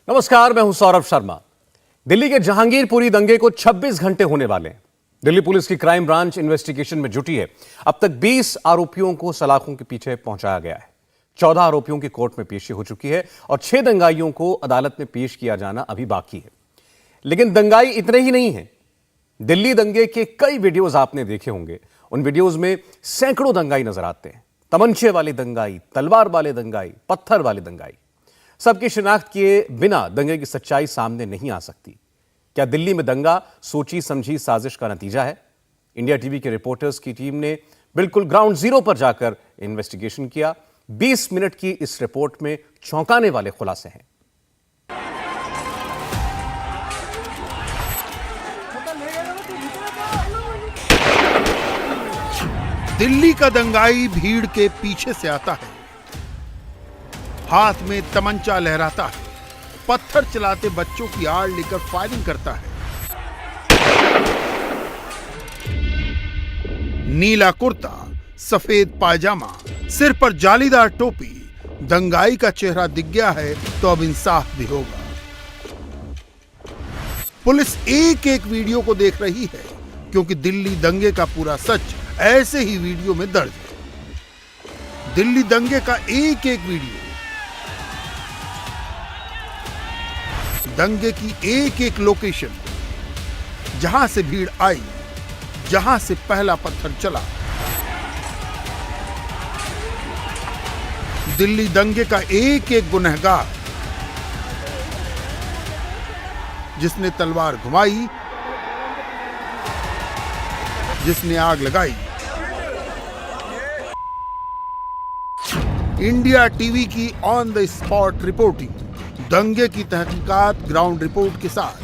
नमस्कार, मैं हूं सौरभ शर्मा। दिल्ली के जहांगीरपुरी दंगे को 26 घंटे होने वाले हैं। दिल्ली पुलिस की क्राइम ब्रांच इन्वेस्टिगेशन में जुटी है। अब तक 20 आरोपियों को सलाखों के पीछे पहुंचाया गया है। 14 आरोपियों की कोर्ट में पेशी हो चुकी है और 6 दंगाइयों को अदालत में पेश किया जाना अभी बाकी है। लेकिन दंगाई इतने ही नहीं है। दिल्ली दंगे के कई वीडियोज आपने देखे होंगे। उन वीडियोज में सैकड़ों दंगाई नजर आते हैं। तमंचे वाले दंगाई, तलवार वाले दंगाई, पत्थर वाले दंगाई। सबकी शिनाख्त किए बिना दंगे की सच्चाई सामने नहीं आ सकती। क्या दिल्ली में दंगा सोची समझी साजिश का नतीजा है? इंडिया टीवी के रिपोर्टर्स की टीम ने बिल्कुल ग्राउंड जीरो पर जाकर इन्वेस्टिगेशन किया। 20 मिनट की इस रिपोर्ट में चौंकाने वाले खुलासे हैं। दिल्ली का दंगाई भीड़ के पीछे से आता है, हाथ में तमंचा लहराता है, पत्थर चलाते बच्चों की आड़ लेकर फायरिंग करता है। नीला कुर्ता, सफेद पायजामा, सिर पर जालीदार टोपी, दंगाई का चेहरा दिख गया है तो अब इंसाफ भी होगा। पुलिस एक एक वीडियो को देख रही है क्योंकि दिल्ली दंगे का पूरा सच ऐसे ही वीडियो में दर्ज है। दिल्ली दंगे का एक एक वीडियो, दंगे की एक एक लोकेशन, जहां से भीड़ आई, जहां से पहला पत्थर चला। दिल्ली दंगे का एक एक गुनहगार, जिसने तलवार घुमाई, जिसने आग लगाई। इंडिया टीवी की ऑन द स्पॉट रिपोर्टिंग, दंगे की तहकीकात ग्राउंड रिपोर्ट के साथ।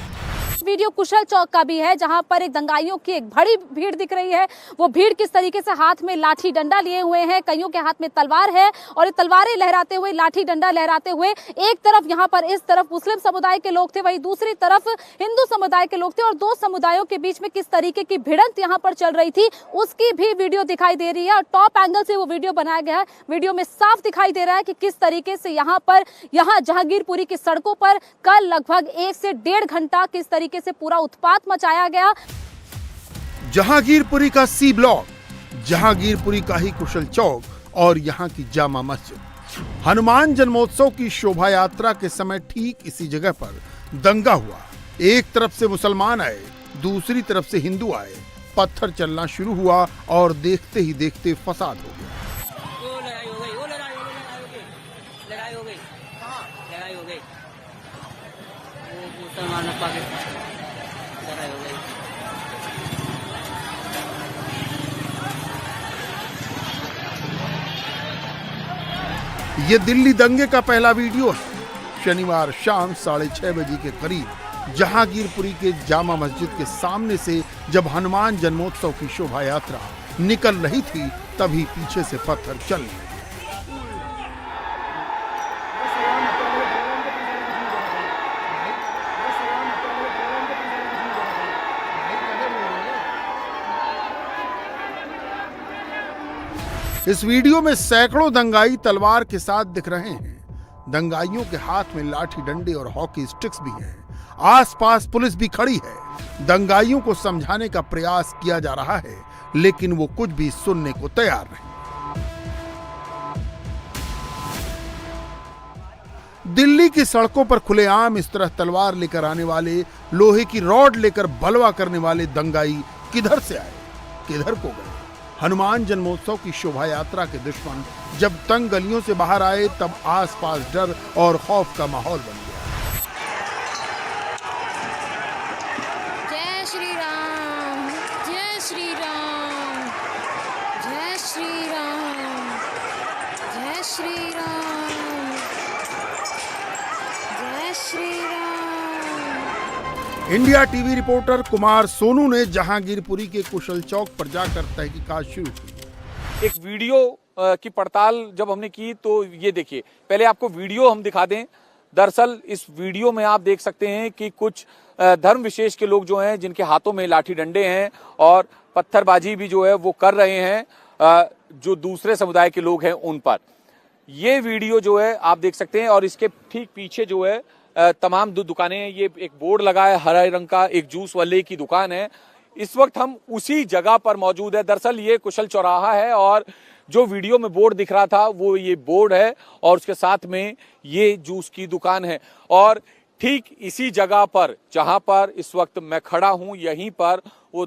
वीडियो कुशल चौक का भी है, जहां पर एक दंगाइयों की एक बड़ी भीड़ दिख रही है। वो भीड़ किस तरीके से हाथ में लाठी डंडा लिए हुए हैं, कईयों के हाथ में तलवार है और ये तलवारें लहराते हुए, लाठी डंडा लहराते हुए, एक तरफ यहाँ पर इस तरफ मुस्लिम समुदाय के लोग थे, वहीं दूसरी तरफ हिंदू समुदाय के लोग थे और दो समुदायों के बीच में किस तरीके की भिड़ंत यहाँ पर चल रही थी उसकी भी वीडियो दिखाई दे रही है। और टॉप एंगल से वो वीडियो बनाया गया है। वीडियो में साफ दिखाई दे रहा है कि किस तरीके से यहाँ जहांगीरपुरी की सड़कों पर कल लगभग 1 से 1.5 घंटा किस तरीके से पूरा उत्पात मचाया गया। जहांगीरपुरी का सी ब्लॉक, जहांगीरपुरी का ही कुशल चौक और यहाँ की जामा मस्जिद। हनुमान जन्मोत्सव की शोभा यात्रा के समय ठीक इसी जगह पर दंगा हुआ। एक तरफ से मुसलमान आए, दूसरी तरफ से हिंदू आए, पत्थर चलना शुरू हुआ और देखते ही देखते फसाद हो गया। ये दिल्ली दंगे का पहला वीडियो है। शनिवार शाम 6:30 बजे के करीब जहांगीरपुरी के जामा मस्जिद के सामने से जब हनुमान जन्मोत्सव की शोभा यात्रा निकल रही थी, तभी पीछे से पत्थर चल गए। इस वीडियो में सैकड़ों दंगाई तलवार के साथ दिख रहे हैं। दंगाइयों के हाथ में लाठी डंडे और हॉकी स्टिक्स भी हैं। आसपास पुलिस भी खड़ी है। दंगाइयों को समझाने का प्रयास किया जा रहा है, लेकिन वो कुछ भी सुनने को तैयार नहीं। दिल्ली की सड़कों पर खुलेआम इस तरह तलवार लेकर आने वाले, लोहे की रॉड लेकर बलवा करने वाले दंगाई किधर से आए, किधर को गए? हनुमान जन्मोत्सव की शोभा यात्रा के दुश्मन जब तंग गलियों से बाहर आए, तब आसपास डर और खौफ का माहौल बन गया। जय श्री राम, जय श्री राम, जय श्री राम, जय श्री राम, जय Shri Ram. India TV reporter Kumar Sonu ने जहांगीरपुरी के कुशल चौक पर जाकर तहकीकात शुरू की। एक वीडियो की पड़ताल जब हमने की तो ये देखिए, पहले आपको वीडियो हम दिखा दें। दरअसल इस वीडियो में आप देख सकते हैं कि कुछ धर्म विशेष के लोग जो हैं, जिनके हाथों में लाठी डंडे हैं और पत्थरबाजी भी जो है वो कर रहे हैं, जो दूसरे समुदाय के लोग हैं उन पर। ये वीडियो जो है आप देख सकते हैं और इसके ठीक पीछे जो है तमाम दुकानें, ये एक बोर्ड लगा है हरे रंग का, एक जूस वाले की दुकान है। इस वक्त हम उसी जगह पर मौजूद है। दरअसल ये कुशल चौराहा है और जो वीडियो में बोर्ड दिख रहा था वो ये बोर्ड है और उसके साथ में ये जूस की दुकान है। और ठीक इसी जगह पर जहां पर इस वक्त मैं खड़ा हूं, यहीं पर वो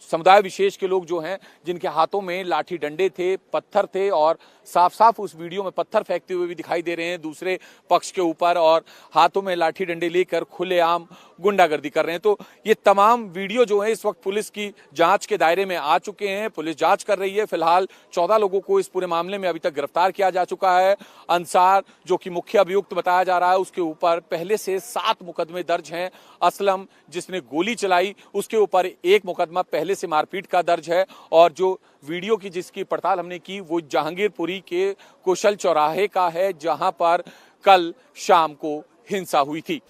समुदाय विशेष के लोग जो हैं जिनके हाथों में लाठी डंडे थे, पत्थर थे और साफ साफ उस वीडियो में पत्थर फेंकते हुए भी दिखाई दे रहे हैं दूसरे पक्ष के ऊपर और हाथों में लाठी डंडे लेकर खुलेआम गुंडागर्दी कर रहे हैं। तो ये तमाम वीडियो जो है इस वक्त पुलिस की जांच के दायरे में आ चुके हैं। पुलिस जांच कर रही है। फिलहाल 14 लोगों को इस पूरे मामले में अभी तक गिरफ्तार किया जा चुका है। अंसार जो कि मुख्य अभियुक्त बताया जा रहा है, उसके ऊपर पहले से 7 मुकदमे दर्ज हैं। असलम जिसने गोली चलाई उसके ऊपर 1 मुकदमा पहले से मारपीट का दर्ज है। और जो वीडियो की जिसकी पड़ताल हमने की वो जहांगीरपुरी के कुशल चौराहे का है जहां पर कल शाम को हिंसा हुई थी।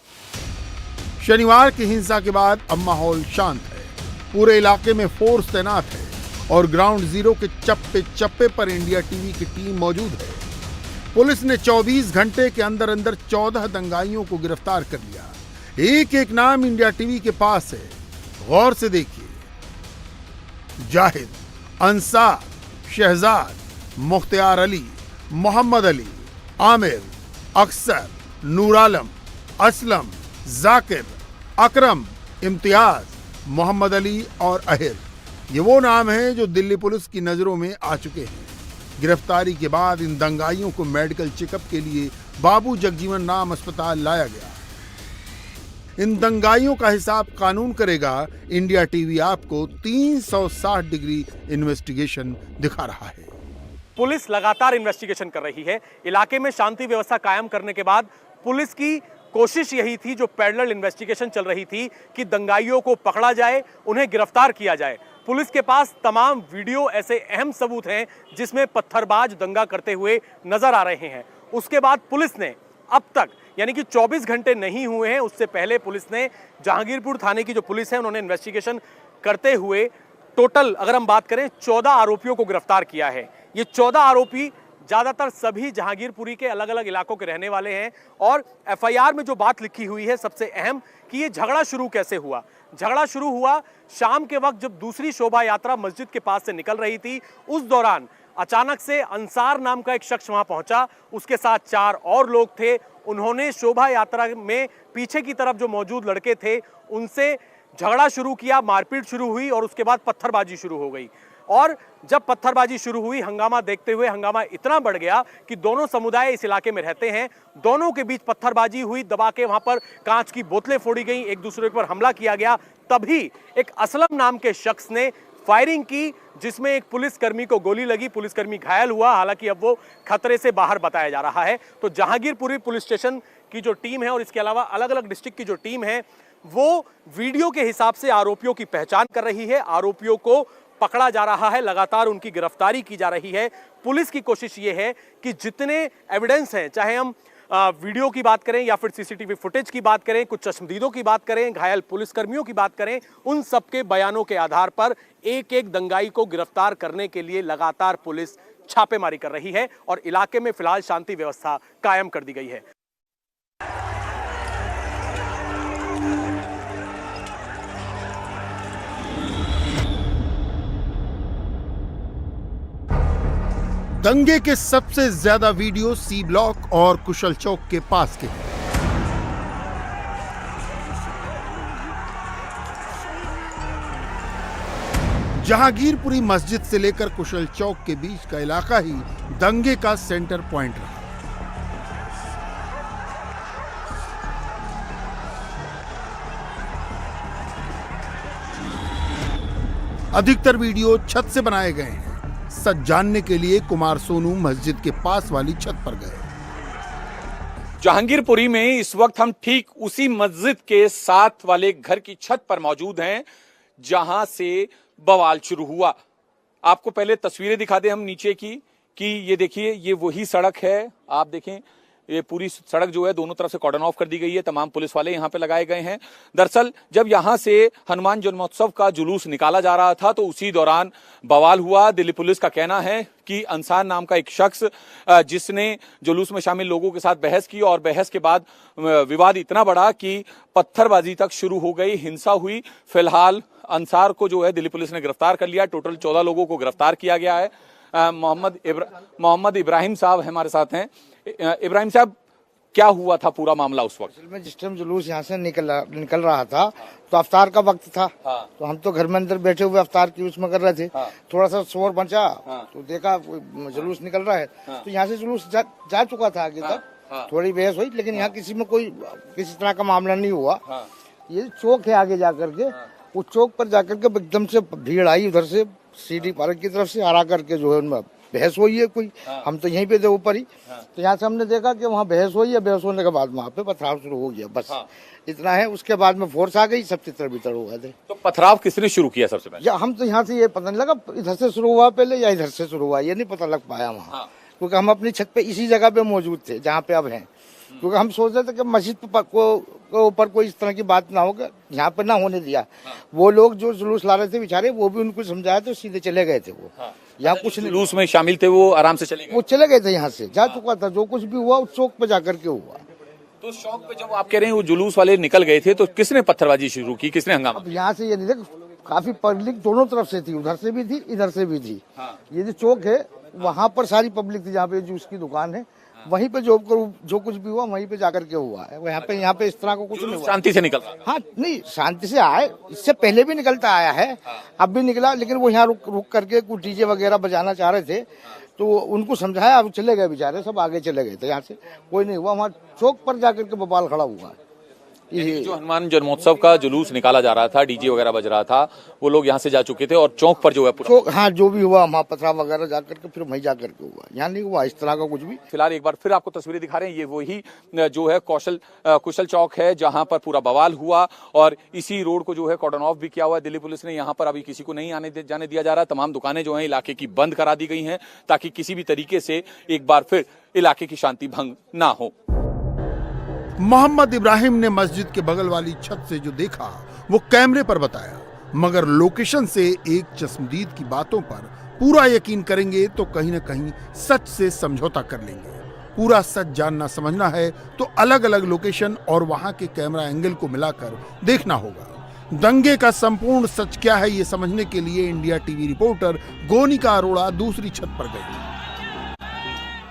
शनिवार की हिंसा के बाद अब माहौल शांत है। पूरे इलाके में फोर्स तैनात है और ग्राउंड जीरो के चप्पे चप्पे पर इंडिया टीवी की टीम मौजूद है। पुलिस ने 24 घंटे के अंदर अंदर 14 दंगाइयों को गिरफ्तार कर लिया। एक एक नाम इंडिया टीवी के पास है। गौर से देखिए, जाहिद, अंसार, शहजाद, मुख्तियार अली, मोहम्मद अली, आमिर, अक्सर, नूर आलम, असलम, जाकिर, अकरम, इम्तियाज, मोहम्मद अली और अहिर, ये वो नाम हैं जो दिल्ली पुलिस की नजरों में आ चुके हैं। गिरफ्तारी के बाद इन दंगाइयों को मेडिकल चेकअप के लिए बाबू जगजीवन राम अस्पताल लाया गया। इन दंगाइयों का हिसाब कानून करेगा। इंडिया टीवी आपको 360 डिग्री इन्वेस्टिगेशन दिखा रहा है। पुलिस लगातार इन्वेस्टिगेशन कर रही है। इलाके में शांति व्यवस्था कायम करने के बाद पुलिस की कोशिश यही थी, जो पैरेलल इन्वेस्टिगेशन चल रही थी, कि दंगाइयों को पकड़ा जाए, उन्हें गिरफ्तार किया जाए। पुलिस के पास तमाम वीडियो ऐसे अहम सबूत हैं जिसमें पत्थरबाज दंगा करते हुए नजर आ रहे हैं। उसके बाद पुलिस ने अब तक, यानी कि 24 घंटे नहीं हुए हैं, उससे पहले पुलिस ने जहांगीरपुर थाने की जो पुलिस है उन्होंने इन्वेस्टिगेशन करते हुए टोटल अगर हम बात करें 14 आरोपियों को गिरफ्तार किया है। ये 14 आरोपी ज्यादातर सभी जहांगीरपुरी के अलग अलग इलाकों के रहने वाले हैं। और एफआईआर में जो बात लिखी हुई है सबसे अहम, कि ये झगड़ा शुरू कैसे हुआ। झगड़ा शुरू हुआ शाम के वक्त जब दूसरी शोभा यात्रा मस्जिद के पास से निकल रही थी। उस दौरान अचानक से अंसार नाम का एक शख्स वहां पहुंचा, उसके साथ 4 और लोग थे। उन्होंने शोभा यात्रा में पीछे की तरफ जो मौजूद लड़के थे उनसे झगड़ा शुरू किया, मारपीट शुरू हुई और उसके बाद पत्थरबाजी शुरू हो गई। और जब पत्थरबाजी शुरू हुई, हंगामा देखते हुए हंगामा इतना बढ़ गया कि दोनों समुदाय इस इलाके में रहते हैं, दोनों के बीच पत्थरबाजी हुई, दबा के वहां पर कांच की बोतलें फोड़ी गई, एक दूसरे पर हमला किया गया। तभी एक असलम नाम के शख्स ने फायरिंग की जिसमें एक पुलिसकर्मी को गोली लगी, पुलिसकर्मी घायल हुआ। हालांकि अब वो खतरे से बाहर बताया जा रहा है। तो जहांगीरपुरी पुलिस स्टेशन की जो टीम है और इसके अलावा अलग अलग डिस्ट्रिक्ट की जो टीम है वो वीडियो के हिसाब से आरोपियों की पहचान कर रही है, आरोपियों को पकड़ा जा रहा है, लगातार उनकी गिरफ्तारी की जा रही है। पुलिस की कोशिश ये है कि जितने एविडेंस हैं, चाहे हम वीडियो की बात करें या फिर सीसीटीवी फुटेज की बात करें, कुछ चश्मदीदों की बात करें, घायल पुलिसकर्मियों की बात करें, उन सबके बयानों के आधार पर एक एक दंगाई को गिरफ्तार करने के लिए लगातार पुलिस छापेमारी कर रही है और इलाके में फिलहाल शांति व्यवस्था कायम कर दी गई है। दंगे के सबसे ज्यादा वीडियो सी ब्लॉक और कुशल चौक के पास के हैं। जहांगीरपुरी मस्जिद से लेकर कुशल चौक के बीच का इलाका ही दंगे का सेंटर पॉइंट रहा। अधिकतर वीडियो छत से बनाए गए हैं। सच जानने के लिए कुमार सोनू मस्जिद के पास वाली छत पर गए। जहांगीरपुरी में इस वक्त हम ठीक उसी मस्जिद के साथ वाले घर की छत पर मौजूद हैं जहां से बवाल शुरू हुआ। आपको पहले तस्वीरें दिखा दें हम नीचे की, कि ये देखिए, ये वही सड़क है। आप देखें, ये पूरी सड़क जो है दोनों तरफ से कॉर्डन ऑफ कर दी गई है, तमाम पुलिस वाले यहाँ पे लगाए गए हैं। दरअसल जब यहाँ से हनुमान जन्मोत्सव का जुलूस निकाला जा रहा था तो उसी दौरान बवाल हुआ। दिल्ली पुलिस का कहना है कि अंसार नाम का एक शख्स जिसने जुलूस में शामिल लोगों के साथ बहस की और बहस के बाद विवाद इतना बढ़ा कि पत्थरबाजी तक शुरू हो गई, हिंसा हुई। फिलहाल अंसार को जो है दिल्ली पुलिस ने गिरफ्तार कर लिया। टोटल 14 लोगों को गिरफ्तार किया गया है। मोहम्मद इब्राहिम साहब हमारे साथ हैं। इब्राहिम साहब, क्या हुआ था पूरा मामला उस वक्त? में जिस टाइम जुलूस यहाँ से निकल रहा था तो अफ्तार का वक्त था। तो हम तो घर में अंदर बैठे हुए अफ्तार की उसमें कर रहे थे। थोड़ा सा शोर मचा तो देखा जुलूस निकल रहा है। तो यहाँ से जुलूस जा चुका था आगे तक। थोड़ी बहस हुई लेकिन यहाँ किसी में कोई किसी तरह का मामला नहीं हुआ। ये चौक है आगे जाकर के, उस चौक पर जाकर के एकदम से भीड़ आई उधर से सीडी पार्क की तरफ से हरा करके जो है उनमें बहस हुई है कोई। हम तो यहीं पे थे ऊपर ही। तो यहाँ से हमने देखा कि वहाँ बहस हुई है। बहस होने के बाद वहाँ पे पथराव शुरू हो गया, बस इतना है। उसके बाद में फोर्स आ गई, सब तितर बितर हो गए थे। तो पथराव किसने शुरू किया सबसे पहले? या हम तो यहाँ से ये पता नहीं लगा इधर से शुरू हुआ पहले या इधर से शुरू हुआ, ये नहीं पता लग पाया वहाँ। क्योंकि हम अपनी छत पे इसी जगह पे मौजूद थे जहाँ पे अब हैं। क्योंकि हम सोच रहे थे कि मस्जिद को ऊपर कोई इस तरह की बात ना हो, यहाँ पे ना होने दिया। वो लोग जो जुलूस ला रहे थे बेचारे, वो भी उनको समझाया तो सीधे चले गए थे। वो यहाँ कुछ नहीं, जुलूस में शामिल थे वो आराम से चले गए। वो चले गए थे, यहाँ से जा चुका था। जो कुछ भी हुआ उस चौक पे जाकर के हुआ। तो चौक पे जब आप कह रहे हैं वो जुलूस वाले निकल गए थे तो किसने पत्थरबाजी शुरू की, किसने हंगामा? अब यहाँ से ये नहीं देख, काफी पब्लिक दोनों तरफ से थी, उधर से भी थी इधर से भी थी। ये जो चौक है वहाँ पर सारी पब्लिक थी। जहाँ पे जूस की दुकान है वहीं पे जो कुछ भी हुआ वहीं पे जाकर के हुआ है। यहाँ पे इस तरह का कुछ नहीं हुआ। शांति से निकल रहा? हाँ नहीं, शांति से आए, इससे पहले भी निकलता आया है, अब भी निकला। लेकिन वो यहाँ रुक करके कुछ डीजे वगैरह बजाना चाह रहे थे तो उनको समझाया, अब चले गए बेचारे, सब आगे चले गए थे। यहाँ से कोई नहीं हुआ। वहाँ चौक पर जाकर के बवाल खड़ा हुआ। जो हनुमान जन्मोत्सव का जुलूस निकाला जा रहा था, डीजे वगैरह बज रहा था, वो लोग यहाँ से जा चुके थे और चौक पर जो है चौक, हाँ जो भी हुआ वहाँ पथरा वगैरह जाकर के फिर वहीं जाकर के हुआ। यहाँ नहीं हुआ इस तरह का कुछ भी। फिलहाल एक बार फिर आपको तस्वीरें दिखा रहे हैं। ये वही जो है कुशल चौक है जहाँ पर पूरा बवाल हुआ और इसी रोड को जो है कॉर्डन ऑफ भी किया हुआ है दिल्ली पुलिस ने। यहाँ पर अभी किसी को नहीं जाने दिया जा रहा। तमाम दुकानें जो है इलाके की बंद करा दी गई हैं ताकि किसी भी तरीके से एक बार फिर इलाके की शांति भंग ना हो। मोहम्मद इब्राहिम ने मस्जिद के बगल वाली छत से जो देखा वो कैमरे पर बताया, मगर लोकेशन से एक चश्मदीद की बातों पर पूरा यकीन करेंगे तो कहीं न कहीं सच से समझौता कर लेंगे। पूरा सच जानना समझना है तो अलग अलग लोकेशन और वहां के कैमरा एंगल को मिलाकर देखना होगा। दंगे का संपूर्ण सच क्या है ये समझने के लिए इंडिया टीवी रिपोर्टर गोनिका अरोड़ा दूसरी छत पर गई।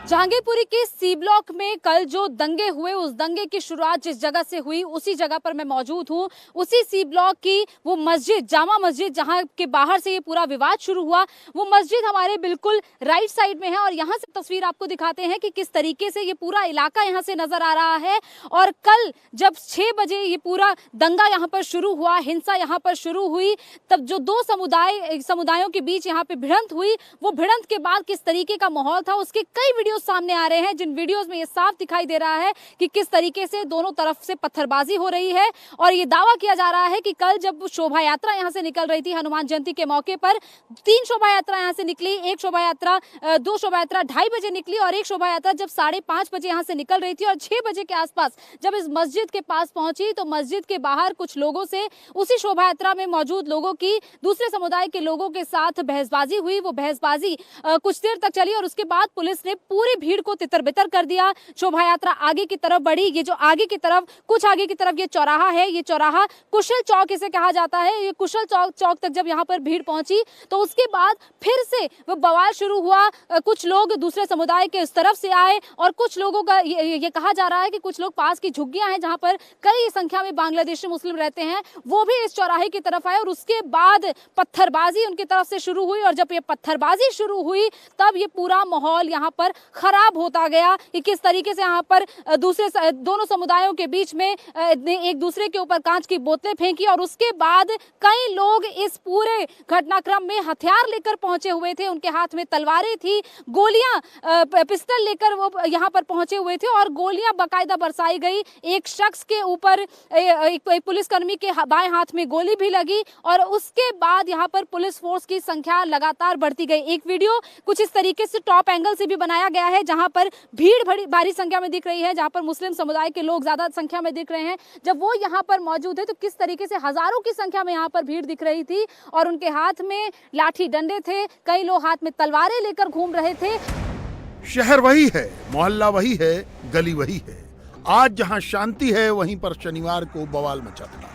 जहांगीरपुरी के सी ब्लॉक में कल जो दंगे हुए, उस दंगे की शुरुआत जिस जगह से हुई उसी जगह पर मैं मौजूद हूं। उसी सी ब्लॉक की वो मस्जिद, जामा मस्जिद, जहां के बाहर से ये पूरा विवाद शुरू हुआ, वो मस्जिद हमारे बिल्कुल राइट साइड में है। और यहां से तस्वीर आपको दिखाते हैं कि किस तरीके से ये पूरा इलाका यहां से नजर आ रहा है। और कल जब 6 बजे ये पूरा दंगा यहां पर शुरू हुआ, हिंसा यहां पर शुरू हुई, तब जो दो समुदायों के बीच यहां पे भिड़ंत हुई, वो भिड़ंत के बाद किस तरीके का माहौल था उसके कई वीडियो सामने आ रहे हैं, जिन वीडियोस में ये साफ दिखाई दे रहा है कि किस तरीके से दोनों तरफ से पत्थरबाजी हो रही है। और ये दावा किया जा रहा है कि कल जब शोभा यात्रा यहां से निकल रही थी हनुमान जयंती के मौके पर, 3 शोभा यात्रा यहां से निकली, 2 शोभा यात्रा 2:30 बजे निकली और एक शोभा यात्रा जब 5:30 बजे यहां से निकल रही थी और 6 बजे के आसपास जब इस मस्जिद के पास पहुंची तो मस्जिद के बाहर कुछ लोगों से, उसी शोभा यात्रा में मौजूद लोगों की, दूसरे समुदाय के लोगों के साथ बहसबाजी हुई। वो बहसबाजी कुछ देर तक चली और उसके बाद पुलिस ने पूरी भीड़ को तितर बितर कर दिया। शोभा यात्रा आगे की तरफ बढ़ी। ये जो आगे की तरफ ये चौराहा है, ये चौराहा कुशल चौक इसे कहा जाता है। ये कुशल चौक तक जब यहाँ पर भीड़ पहुंची तो उसके बाद फिर से वो बवाल शुरू हुआ। कुछ लोग दूसरे समुदाय के उस तरफ से आए और कुछ लोगों का ये कहा जा रहा है कि कुछ लोग पास की झुग्गियां हैं जहां पर कई संख्या में बांग्लादेशी मुस्लिम रहते हैं, वो भी इस चौराहे की तरफ आए और उसके बाद पत्थरबाजी उनकी तरफ से शुरू हुई। और जब ये पत्थरबाजी शुरू हुई तब ये पूरा माहौल यहाँ पर खराब होता गया कि किस तरीके से यहाँ पर दोनों समुदायों के बीच में एक दूसरे के ऊपर कांच की बोतलें फेंकी और उसके बाद कई लोग इस पूरे घटनाक्रम में हथियार लेकर पहुंचे हुए थे। उनके हाथ में तलवारें थी, गोलियां, पिस्टल लेकर वो यहाँ पर पहुंचे हुए थे और गोलियां बाकायदा बरसाई गई। एक शख्स के ऊपर एक पुलिसकर्मी के बाएं हाथ में गोली भी लगी और उसके बाद यहाँ पर पुलिस फोर्स की संख्या लगातार बढ़ती गई। एक वीडियो कुछ इस तरीके से टॉप एंगल से भी बनाया गया गया है, जहां पर भीड़ बड़ी भारी संख्या में दिख रही है, जहां पर मुस्लिम समुदाय के लोग ज्यादा संख्या में दिख रहे हैं। जब वो यहाँ पर मौजूद है तो किस तरीके से हजारों की संख्या में यहाँ पर भीड़ दिख रही थी और उनके हाथ में लाठी डंडे थे, कई लोग हाथ में तलवारें लेकर घूम रहे थे। शहर वही है, मोहल्ला वही है, गली वही है। आज जहां शांति है वहीं पर शनिवार को बवाल मचा था।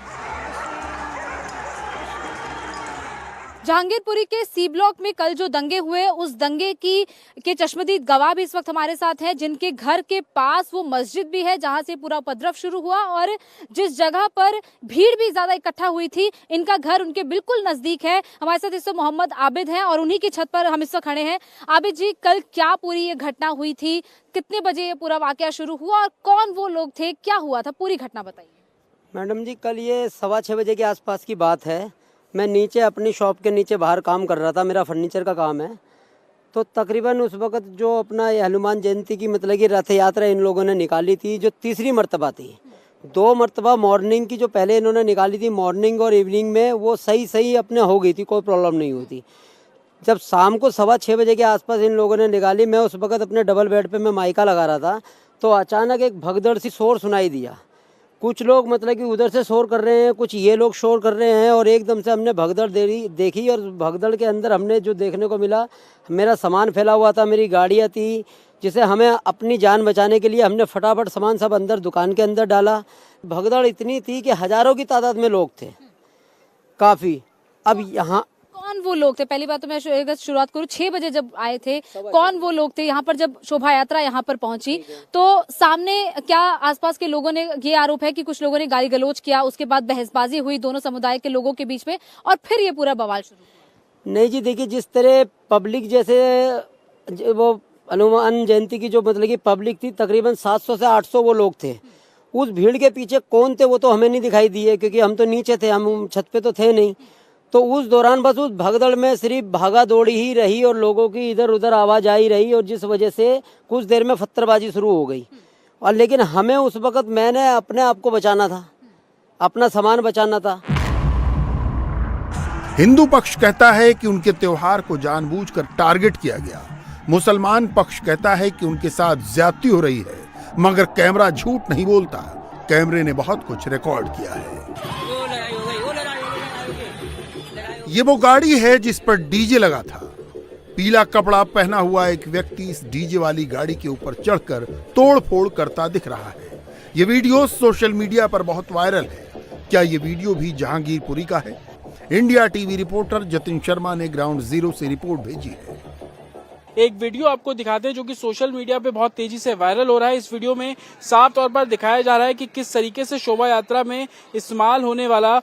जहांगीरपुरी के सी ब्लॉक में कल जो दंगे हुए, उस दंगे के चश्मदीद गवाह भी इस वक्त हमारे साथ हैं, जिनके घर के पास वो मस्जिद भी है जहां से पूरा उपद्रव शुरू हुआ और जिस जगह पर भीड़ भी ज्यादा इकट्ठा हुई थी, इनका घर उनके बिल्कुल नजदीक है। हमारे साथ इस वक्त मोहम्मद आबिद हैं और उन्हीं की छत पर हम इस वक्त खड़े हैं। आबिद जी, कल क्या पूरी ये घटना हुई थी, कितने बजे ये पूरा वाकया शुरू हुआ और कौन वो लोग थे, क्या हुआ था, पूरी घटना बताइए। मैडम जी, कल ये 6:15 बजे के आसपास की बात है। मैं नीचे अपनी शॉप के नीचे बाहर काम कर रहा था, मेरा फर्नीचर का काम है। तो तकरीबन उस वक्त जो अपना ये हनुमान जयंती की मतलब कि रथ यात्रा इन लोगों ने निकाली थी, जो तीसरी मर्तबा थी। 2 मर्तबा मॉर्निंग की जो पहले इन्होंने निकाली थी, मॉर्निंग और इवनिंग में, वो सही अपने हो गई थी, कोई प्रॉब्लम नहीं हुई थी। जब शाम को 6:15 बजे के आसपास इन लोगों ने निकाली, मैं उस वक्त अपने डबल बेड पे मैं माइका लगा रहा था, तो अचानक एक भगदड़ सी शोर सुनाई दिया। कुछ लोग मतलब कि उधर से शोर कर रहे हैं, कुछ ये लोग शोर कर रहे हैं, और एकदम से हमने भगदड़ देखी और भगदड़ के अंदर हमने जो देखने को मिला, मेरा सामान फैला हुआ था, मेरी गाड़ियाँ थी, जिसे हमें अपनी जान बचाने के लिए हमने फटाफट सामान सब अंदर दुकान के अंदर डाला। भगदड़ इतनी थी कि हजारों की तादाद में लोग थे, काफ़ी। अब यहाँ कौन वो लोग थे, पहली बात तो मैं शुरुआत करूं, 6 बजे जब आए थे, कौन वो लोग थे यहाँ पर? जब शोभा यात्रा यहाँ पर पहुंची तो सामने क्या आसपास के लोगों ने, ये आरोप है कि कुछ लोगों ने गाली गलौज किया, उसके बाद बहसबाजी हुई दोनों समुदाय के लोगों के बीच में और फिर ये पूरा बवाल शुरू हुआ। नहीं जी, देखिए, जिस तरह पब्लिक, जैसे वो हनुमान जयंती की जो मतलब कि पब्लिक थी, तकरीबन 700 से 800 वो लोग थे। उस भीड़ के पीछे कौन थे वो तो हमें नहीं दिखाई दिए, क्योंकि हम तो नीचे थे, हम छत पे तो थे नहीं। तो उस दौरान बस उस भगदड़ में सिर्फ भागा दौड़ी ही रही और लोगों की इधर उधर आवाज आई रही, और जिस वजह से कुछ देर में पत्थरबाजी शुरू हो गई। और लेकिन हमें उस वक्त, मैंने अपने आप को बचाना था, अपना सामान बचाना था। हिंदू पक्ष कहता है कि उनके त्योहार को जानबूझकर टारगेट किया गया। मुसलमान पक्ष कहता है कि उनके साथ ज्यादती हो रही है, मगर कैमरा झूठ नहीं बोलता। कैमरे ने बहुत कुछ रिकॉर्ड किया है। ये वो गाड़ी है जिस पर डीजे लगा था। पीला कपड़ा पहना हुआ एक व्यक्ति इस डीजे वाली गाड़ी के ऊपर चढ़कर तोड़फोड़ करता दिख रहा है। ये वीडियो सोशल मीडिया पर बहुत वायरल है। क्या ये वीडियो भी जहांगीरपुरी का है? India TV reporter Jatin Sharma ने ग्राउंड जीरो से रिपोर्ट भेजी है। एक वीडियो आपको दिखाते हैं जो कि सोशल मीडिया पे बहुत तेजी से वायरल हो रहा है। इस वीडियो में साफ तौर पर दिखाया जा रहा है कि किस तरीके से शोभा यात्रा में इस्तेमाल होने वाला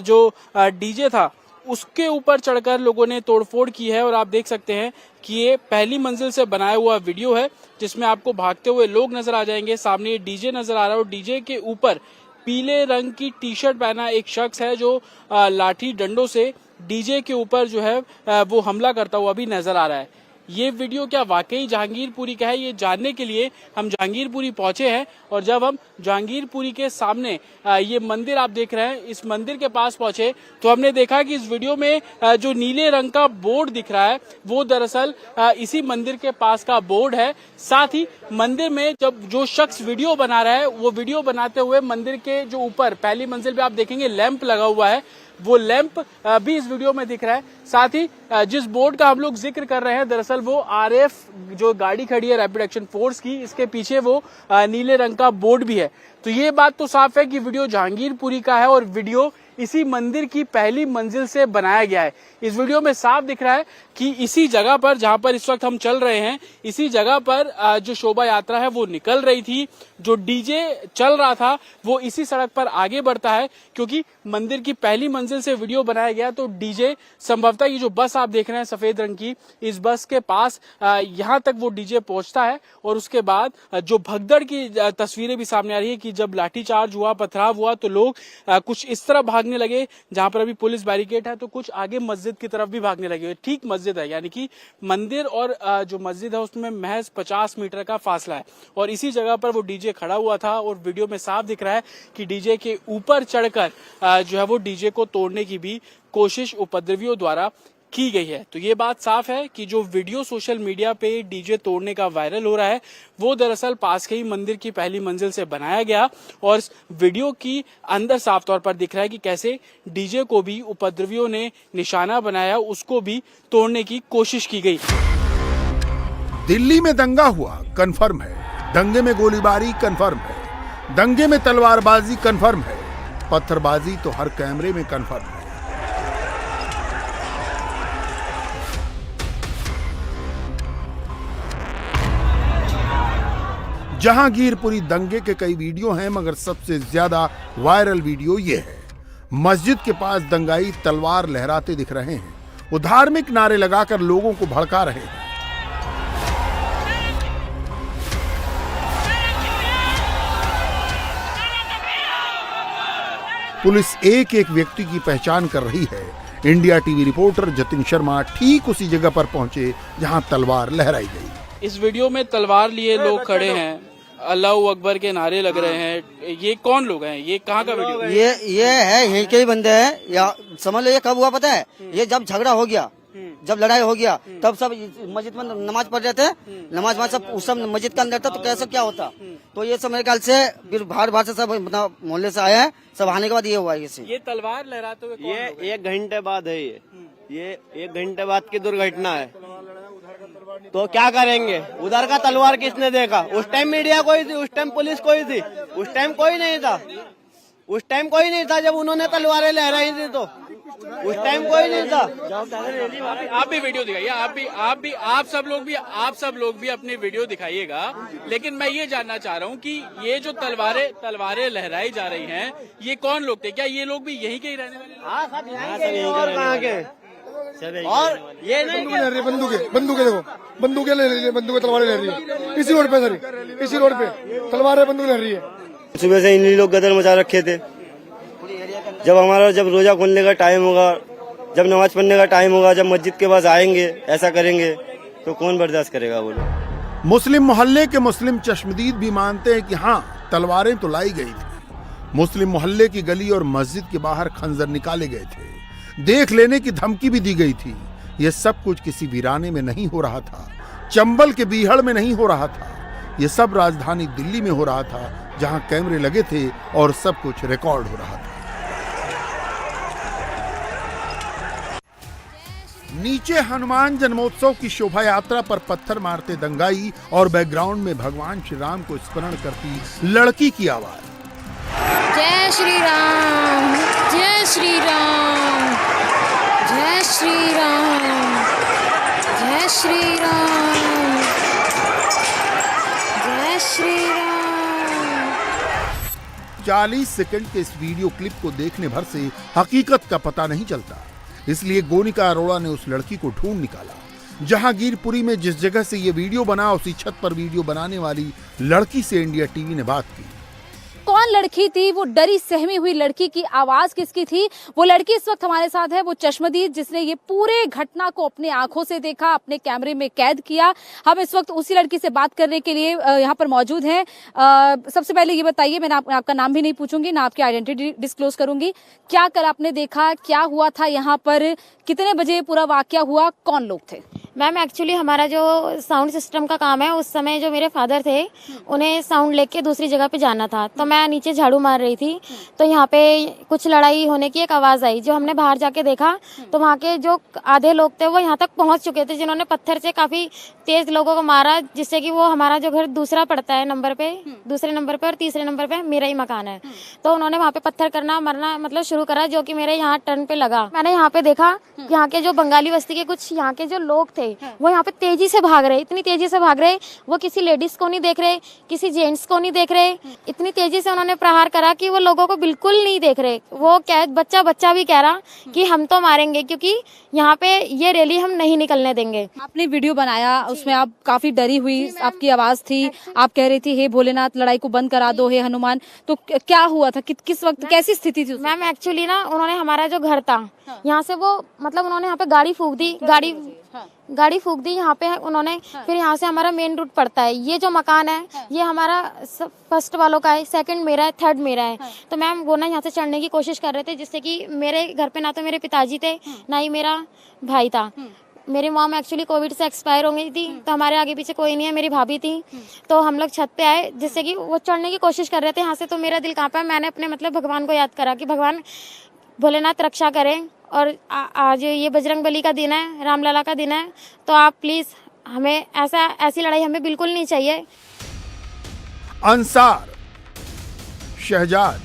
जो डीजे था, उसके ऊपर चढ़कर लोगों ने तोड़फोड़ की है। और आप देख सकते हैं कि ये पहली मंजिल से बनाया हुआ वीडियो है, जिसमें आपको भागते हुए लोग नजर आ जाएंगे। सामने ये डीजे नजर आ रहा है और डीजे के ऊपर पीले रंग की टी शर्ट पहना एक शख्स है जो लाठी डंडों से डीजे के ऊपर जो है वो हमला करता हुआ भी नजर आ रहा है। ये वीडियो क्या वाकई जहांगीरपुरी का है, ये जानने के लिए हम जहांगीरपुरी पहुंचे हैं। और जब हम जहांगीरपुरी के सामने ये मंदिर आप देख रहे हैं, इस मंदिर के पास पहुंचे तो हमने देखा कि इस वीडियो में जो नीले रंग का बोर्ड दिख रहा है वो दरअसल इसी मंदिर के पास का बोर्ड है। साथ ही मंदिर में जब जो शख्स वीडियो बना रहा है, वो वीडियो बनाते हुए मंदिर के जो ऊपर पहली मंजिल पे आप देखेंगे लैंप लगा हुआ है, वो लैंप भी इस वीडियो में दिख रहा है। साथ ही जिस बोर्ड का हम लोग जिक्र कर रहे हैं, दरअसल वो आरएफ जो गाड़ी खड़ी है रैपिड एक्शन फोर्स की, इसके पीछे वो नीले रंग का बोर्ड भी है। तो ये बात तो साफ है कि वीडियो जहांगीरपुरी का है और वीडियो इसी मंदिर की पहली मंजिल से बनाया गया है। इस वीडियो में साफ दिख रहा है कि इसी जगह पर जहां पर इस वक्त हम चल रहे हैं, इसी जगह पर जो शोभा यात्रा है वो निकल रही थी। जो डीजे चल रहा था वो इसी सड़क पर आगे बढ़ता है, क्योंकि मंदिर की पहली मंजिल से वीडियो बनाया गया। तो डीजे संभवतः ये जो बस आप देख रहे हैं सफेद रंग की, इस बस के पास यहां तक वो डीजे पहुंचता है। और उसके बाद जो भगदड़ की तस्वीरें भी सामने आ रही है कि जब लाठीचार्ज हुआ, पथराव हुआ, तो लोग कुछ इस तरह भागने लगे जहां पर अभी पुलिस बैरिकेड है, तो कुछ आगे मस्जिद की तरफ भी भागने लगे। ठीक मस्जिद है, यानी कि मंदिर और जो मस्जिद है उसमें महज 50 मीटर का फासला है। और इसी जगह पर वो डीजे खड़ा हुआ था और वीडियो में साफ दिख रहा है कि डीजे के ऊपर चढ़कर जो है वो डीजे को तोड़ने की भी कोशिश उपद्रवियों द्वारा की गई है। तो ये बात साफ है कि जो वीडियो सोशल मीडिया पे डीजे तोड़ने का वायरल हो रहा है वो दरअसल पास के ही मंदिर की पहली मंजिल से बनाया गया और इस वीडियो की अंदर साफ तौर पर दिख रहा है कि कैसे डीजे को भी उपद्रवियों ने निशाना बनाया, उसको भी तोड़ने की कोशिश की गई। दिल्ली में दंगा हुआ कंफर्म है, दंगे में गोलीबारी कंफर्म है, दंगे में तलवारबाजी कंफर्म है, पत्थरबाजी तो हर कैमरे में कंफर्म है। जहांगीरपुरी दंगे के कई वीडियो हैं मगर सबसे ज्यादा वायरल वीडियो ये है। मस्जिद के पास दंगाई तलवार लहराते दिख रहे हैं। वो धार्मिक नारे लगाकर लोगों को भड़का रहे हैं। पुलिस एक एक व्यक्ति की पहचान कर रही है। India TV reporter Jatin Sharma ठीक उसी जगह पर पहुंचे जहां तलवार लहराई गई। इस वीडियो में तलवार लिए लोग खड़े हैं, अल्लाह अकबर के नारे लग रहे हैं। ये कौन लोग हैं? ये कहाँ का वीडियो? ये है यहीं के ही बंदे हैं। या समझ लो ये कब हुआ पता है? ये जब झगड़ा हो गया, जब लड़ाई हो गया तब सब मस्जिद में नमाज पढ़ रहे थे। नमाज सब उस सब मस्जिद के अंदर था तो कैसे क्या होता? तो ये सब मेरे ख्याल से फिर बाहर से सब मोहल्ले से आए हैं। सब आने के बाद ये हुआ। ये तलवार लहराते हुए ये 1 घंटे बाद है। ये 1 घंटे बाद की दुर्घटना है। तो क्या करेंगे? उधर का तलवार किसने देखा? उस टाइम मीडिया कोई थी, उस टाइम पुलिस कोई थी, उस टाइम कोई नहीं था। उस टाइम कोई नहीं था जब उन्होंने तलवारें लहराई थी। तो उस टाइम कोई नहीं था। आप भी वीडियो दिखाइए। आप सब लोग भी अपनी वीडियो दिखाइएगा। लेकिन मैं ये जानना चाह रहा हूँ कि ये जो तलवारें लहराई जा रही हैं, ये कौन लोग थे? क्या ये लोग भी यहीं के ही रहने वाले? हाँ, सब यहीं के। और कहाँ के? और ये नहीं बंदूकें देखो, बंदूकें ले रही है, बंदूकें तलवारें ले रही है। इसी रोड पे सर, इसी रोड पे तलवारें बंदूक ले रही है। सुबह से इन लोग गदर मचा रखे थे। जब रोजा खोलने का टाइम होगा, जब नमाज पढ़ने का टाइम होगा, जब मस्जिद के पास आएंगे ऐसा करेंगे तो कौन बर्दाश्त करेगा? बोलो। मुस्लिम मोहल्ले के मुस्लिम चश्मदीद भी मानते हैं कि हाँ तलवारें तो लाई गई थी। मुस्लिम मोहल्ले की गली और मस्जिद के बाहर खंजर निकाले गए थे। देख लेने की धमकी भी दी गई थी। यह सब कुछ किसी वीराने में नहीं हो रहा था, चंबल के बीहड़ में नहीं हो रहा था। यह सब राजधानी दिल्ली में हो रहा था जहां कैमरे लगे थे और सब कुछ रिकॉर्ड हो रहा था। नीचे हनुमान जन्मोत्सव की शोभा यात्रा पर पत्थर मारते दंगाई और बैकग्राउंड में भगवान श्री राम को स्मरण करती लड़की की आवाज। जय श्री राम, जय श्री राम, जय श्री राम, जय श्री राम, जय श्री राम। 40 सेकंड के इस वीडियो क्लिप को देखने भर से हकीकत का पता नहीं चलता। इसलिए गोनिका अरोड़ा ने उस लड़की को ढूंढ निकाला। जहांगीरपुरी में जिस जगह से ये वीडियो बना उसी छत पर वीडियो बनाने वाली लड़की से इंडिया टीवी ने बात की। कौन लड़की थी? वो डरी सहमी हुई लड़की की आवाज किसकी थी? वो लड़की इस वक्त हमारे साथ है, वो चश्मदीद जिसने ये पूरे घटना को अपने आंखों से देखा, अपने कैमरे में कैद किया। हम इस वक्त उसी लड़की से बात करने के लिए यहाँ पर मौजूद हैं। सबसे पहले ये बताइए, मैंने आपका नाम भी नहीं पूछूंगी, ना आपकी आइडेंटिटी डिस्क्लोज करूंगी। क्या कल आपने देखा, क्या हुआ था यहाँ पर, कितने बजे पूरा वाकया हुआ, कौन लोग थे? मैम एक्चुअली हमारा जो साउंड सिस्टम का काम है, उस समय जो मेरे फादर थे उन्हें साउंड लेके दूसरी जगह पे जाना था, तो मैं नीचे झाड़ू मार रही थी। तो यहाँ पे कुछ लड़ाई होने की एक आवाज़ आई। जो हमने बाहर जाके देखा तो वहाँ के जो आधे लोग थे वो यहाँ तक पहुँच चुके थे, जिन्होंने पत्थर से काफ़ी तेज लोगों को मारा, जिससे कि वो हमारा जो घर दूसरा पड़ता है नंबर पे, दूसरे नंबर पे और तीसरे नंबर पे मेरा ही मकान है। तो उन्होंने वहाँ पे पत्थर करना मरना मतलब शुरू करा, जो कि मेरे यहाँ टर्न पे लगा। मैंने यहाँ पे देखा यहाँ के जो बंगाली बस्ती के कुछ यहाँ के जो लोग थे वो यहाँ पे तेजी से भाग रहे, इतनी तेजी से भाग रहे, वो किसी लेडीज को नहीं देख रहे, किसी जेंट्स को नहीं देख रहे। इतनी तेजी से उन्होंने प्रहार करा कि वो लोगों को बिल्कुल नहीं देख रहे। वो क्या बच्चा भी कह रहा कि हम तो मारेंगे, क्योंकि यहाँ पे ये रैली हम नहीं निकलने देंगे। आपने वीडियो बनाया, उसमें आप काफी डरी हुई, आपकी आवाज थी, आप कह रही थी हे भोलेनाथ लड़ाई को बंद करा दो, हे हनुमान। तो क्या हुआ था, किस वक्त कैसी स्थिति थी? मैम एक्चुअली ना उन्होंने हमारा जो घर था यहाँ से वो मतलब उन्होंने यहाँ पे गाड़ी फूंक दी। गाड़ी गाड़ी फूक दी यहाँ पे उन्होंने। फिर यहाँ से हमारा मेन रूट पड़ता है, ये जो मकान है ये हमारा फर्स्ट वालों का है, सेकंड मेरा है, थर्ड मेरा है। तो मैम वो ना यहाँ से चढ़ने की कोशिश कर रहे थे, जिससे कि मेरे घर पे ना तो मेरे पिताजी थे ना ही मेरा भाई था। मेरी मॉम एक्चुअली कोविड से एक्सपायर हो गई थी, तो हमारे आगे पीछे कोई नहीं है, मेरी भाभी थी। तो हम लोग छत पे आए, जिससे कि वो चढ़ने की कोशिश कर रहे थे यहाँ से। तो मेरा दिल कांपा। मैंने अपने मतलब भगवान को याद करा कि भगवान भोलेनाथ रक्षा करें, और आज ये बजरंग बली का दिन है, रामलला का दिन है, तो आप प्लीज हमें ऐसी लड़ाई हमें बिल्कुल नहीं चाहिए। अंसार, शहजाद,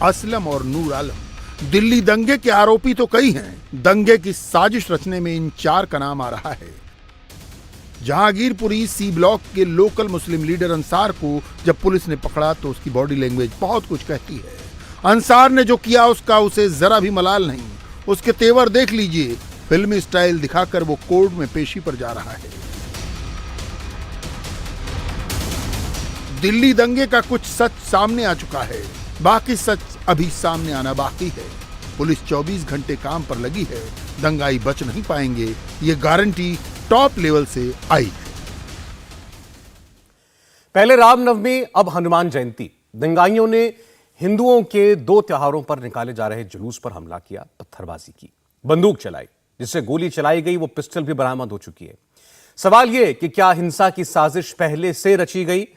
असलम और नूर आलम दिल्ली दंगे के आरोपी तो कई हैं। दंगे की साजिश रचने में इन चार का नाम आ रहा है। जहांगीरपुरी सी ब्लॉक के लोकल मुस्लिम लीडर अंसार को जब पुलिस ने पकड़ा तो उसकी बॉडी लैंग्वेज बहुत कुछ कहती है। अंसार ने जो किया उसका उसे जरा भी मलाल नहीं। उसके तेवर देख लीजिए, फिल्मी स्टाइल दिखाकर वो कोर्ट में पेशी पर जा रहा है। दिल्ली दंगे का कुछ सच सामने आ चुका है, बाकी सच अभी सामने आना बाकी है। पुलिस 24 घंटे काम पर लगी है, दंगाई बच नहीं पाएंगे, ये गारंटी टॉप लेवल से आई है। पहले रामनवमी, अब हनुमान जयंती। दंगाइयों ने हिंदुओं के दो त्योहारों पर निकाले जा रहे जुलूस पर हमला किया, पत्थरबाजी की, बंदूक चलाई, जिससे गोली चलाई गई, वो पिस्टल भी बरामद हो चुकी है। सवाल यह कि क्या हिंसा की साजिश पहले से रची गई?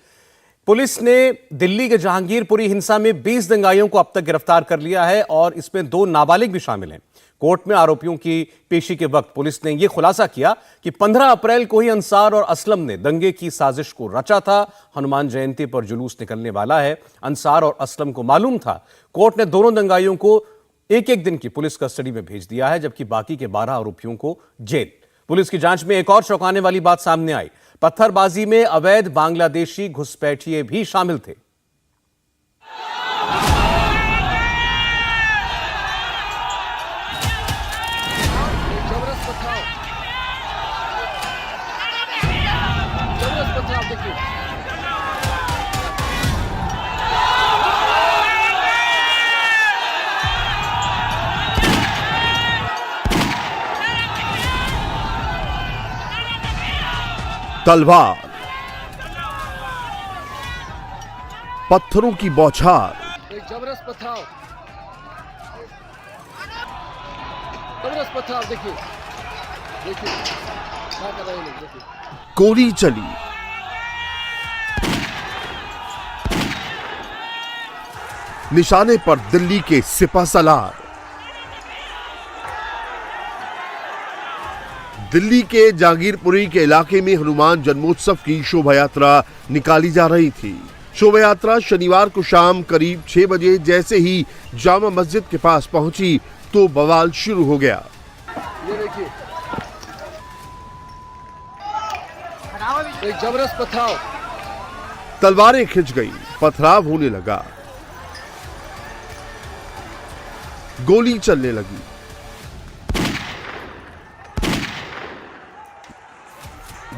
पुलिस ने दिल्ली के जहांगीरपुरी हिंसा में 20 दंगाइयों को अब तक गिरफ्तार कर लिया है और इसमें 2 नाबालिग भी शामिल हैं। कोर्ट में आरोपियों की पेशी के वक्त पुलिस ने यह खुलासा किया कि 15 अप्रैल को ही अंसार और असलम ने दंगे की साजिश को रचा था। हनुमान जयंती पर जुलूस निकलने वाला है। अंसार और असलम को मालूम था। कोर्ट ने दोनों दंगाइयों को एक दिन की पुलिस कस्टडी में भेज दिया है, जबकि बाकी के 12 आरोपियों को जेल। पुलिस की जांच में एक और चौंकाने वाली बात सामने आई। पत्थरबाजी में अवैध बांग्लादेशी घुसपैठिए भी शामिल थे। तलवार, पत्थरों की बौछार, जबरदस्त पथराव, जबरदस्त पथराव। देखिए देखिए क्या कर रहे हैं लोग, देखिए। गोली चली, निशाने पर दिल्ली के सिपहसालार। दिल्ली के जहांगीरपुरी के इलाके में हनुमान जन्मोत्सव की शोभा यात्रा निकाली जा रही थी। शोभा यात्रा शनिवार को शाम करीब 6 बजे जैसे ही जामा मस्जिद के पास पहुंची तो बवाल शुरू हो गया। ये देखिए एक जबरदस्त पथराव, तलवारें खिंच गई, पथराव होने लगा, गोली चलने लगी।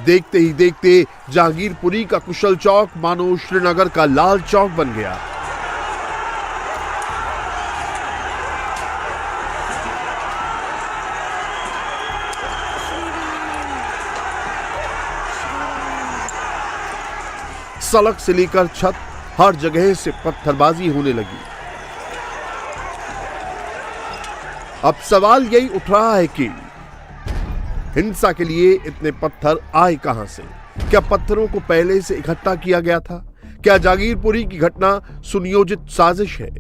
देखते ही देखते जहांगीरपुरी का कुशल चौक मानो श्रीनगर का लाल चौक बन गया। सड़क से लेकर छत, हर जगह से पत्थरबाजी होने लगी। अब सवाल यही उठ रहा है कि हिंसा के लिए इतने पत्थर आए कहां से? क्या पत्थरों को पहले से इकट्ठा किया गया था? क्या जहांगीरपुरी की घटना सुनियोजित साजिश है?